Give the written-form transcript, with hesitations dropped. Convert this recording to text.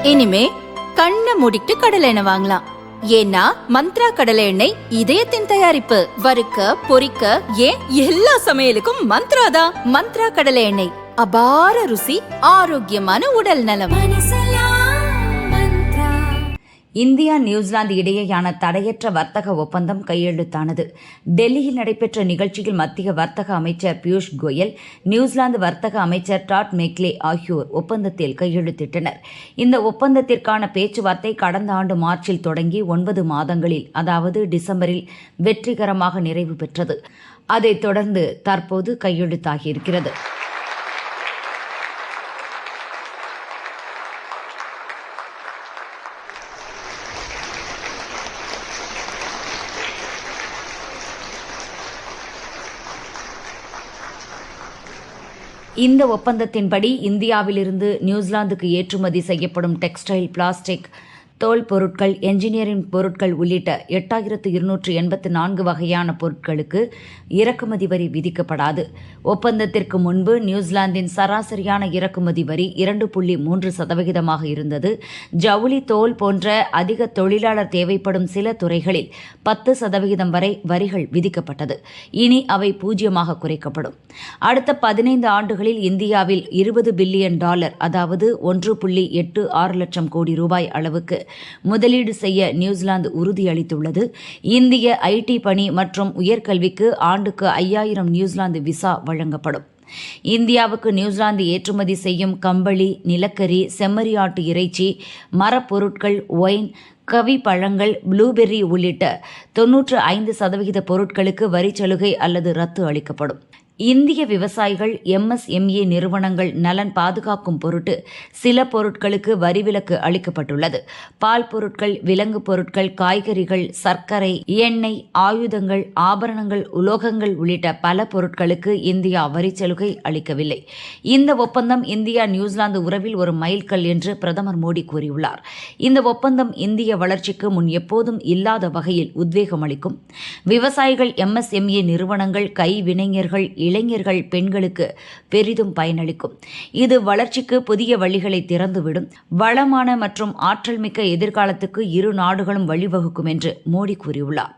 இனிமே கண்ணை மூடிட்டு கடலை எண்ணெய் வாங்கலாம். ஏன்னா மந்த்ரா கடலை எண்ணெய் இதயத்தின் தயாரிப்பு. வறுக்க பொரிக்க ஏன் எல்லா சமையலுக்கும் மந்த்ரா தான். மந்த்ரா கடலை எண்ணெய், அபார ருசி, ஆரோக்கியமான உடல் நலம். இந்தியா நியூசிலாந்து இடையேயான தடையற்ற வர்த்தக ஒப்பந்தம் கையெழுத்தானது. டெல்லியில் நடைபெற்ற நிகழ்ச்சியில் மத்திய வர்த்தக அமைச்சர் பியூஷ் கோயல், நியூசிலாந்து வர்த்தக அமைச்சர் டாட் மெக்லே ஆகியோர் ஒப்பந்தத்தில் கையெழுத்திட்டனர். இந்த ஒப்பந்தத்திற்கான பேச்சுவார்த்தை கடந்த ஆண்டு மார்ச்சில் தொடங்கி 9 மாதங்களில், அதாவது டிசம்பரில் வெற்றிகரமாக நிறைவு பெற்றது. அதைத் தொடர்ந்து தற்போது கையெழுத்தாகியிருக்கிறது. இந்த ஒப்பந்தத்தின்படி இந்தியாவிலிருந்து நியூசிலாந்துக்கு ஏற்றுமதி செய்யப்படும் டெக்ஸ்டைல், பிளாஸ்டிக், தோல் பொருட்கள், என்ஜினியரிங் பொருட்கள் உள்ளிட்ட 8284 வகையான பொருட்களுக்கு இறக்குமதி வரி விதிக்கப்படாது. ஒப்பந்தத்திற்கு முன்பு நியூசிலாந்தின் சராசரியான இறக்குமதி வரி 2.3% இருந்தது. ஜவுளி, தோல் போன்ற அதிக தொழிலாளர் தேவைப்படும் சில துறைகளில் 10% வரை வரிகள் விதிக்கப்பட்டது. இனி அவை 0 குறைக்கப்படும். அடுத்த 15 ஆண்டுகளில் இந்தியாவில் $20 பில்லியன், அதாவது 1.86 லட்சம் கோடி ரூபாய் அளவுக்கு முதலீடு செய்ய நியூசிலாந்து உறுதியளித்துள்ளது. இந்திய ஐடி பணி மற்றும் உயர்கல்விக்கு ஆண்டுக்கு 5000 நியூசிலாந்து விசா வழங்கப்படும். இந்தியாவுக்கு நியூசிலாந்து ஏற்றுமதி செய்யும் கம்பளி, நிலக்கரி, செம்மறியாட்டு இறைச்சி, மரப்பொருட்கள், ஒயின், கவி பழங்கள், ப்ளூபெர்ரி உள்ளிட்ட 95% பொருட்களுக்கு வரிச்சலுகை அல்லது ரத்து அளிக்கப்படும். இந்திய விவசாயிகள், MSME நிறுவனங்கள் நலன் பாதுகாக்கும் பொருட்டு சில பொருட்களுக்கு வரிவிலக்கு அளிக்கப்பட்டுள்ளது. பால் பொருட்கள், விலங்கு பொருட்கள், காய்கறிகள், சர்க்கரை, எண்ணெய், ஆயுதங்கள், ஆபரணங்கள், உலோகங்கள் உள்ளிட்ட பல பொருட்களுக்கு இந்தியா வரிச்சலுகை அளிக்கவில்லை. இந்த ஒப்பந்தம் இந்தியா நியூசிலாந்து உறவில் ஒரு மைல்கல் என்று பிரதமர் மோடி கூறியுள்ளார். இந்த ஒப்பந்தம் இந்திய வளர்ச்சிக்கு முன் எப்போதும் இல்லாத வகையில் உத்வேகம் அளிக்கும். விவசாயிகள், MSME நிறுவனங்கள், கைவினைஞர்கள், இளைஞர்கள், பெண்களுக்கு பெரிதும் பயனளிக்கும். இது வளர்ச்சிக்கு புதிய வழிகளை திறந்துவிடும். வளமான மற்றும் ஆற்றல் மிக்க எதிர்காலத்துக்கு இரு நாடுகளும் வழிவகுக்கும் என்று மோடி கூறியுள்ளார்.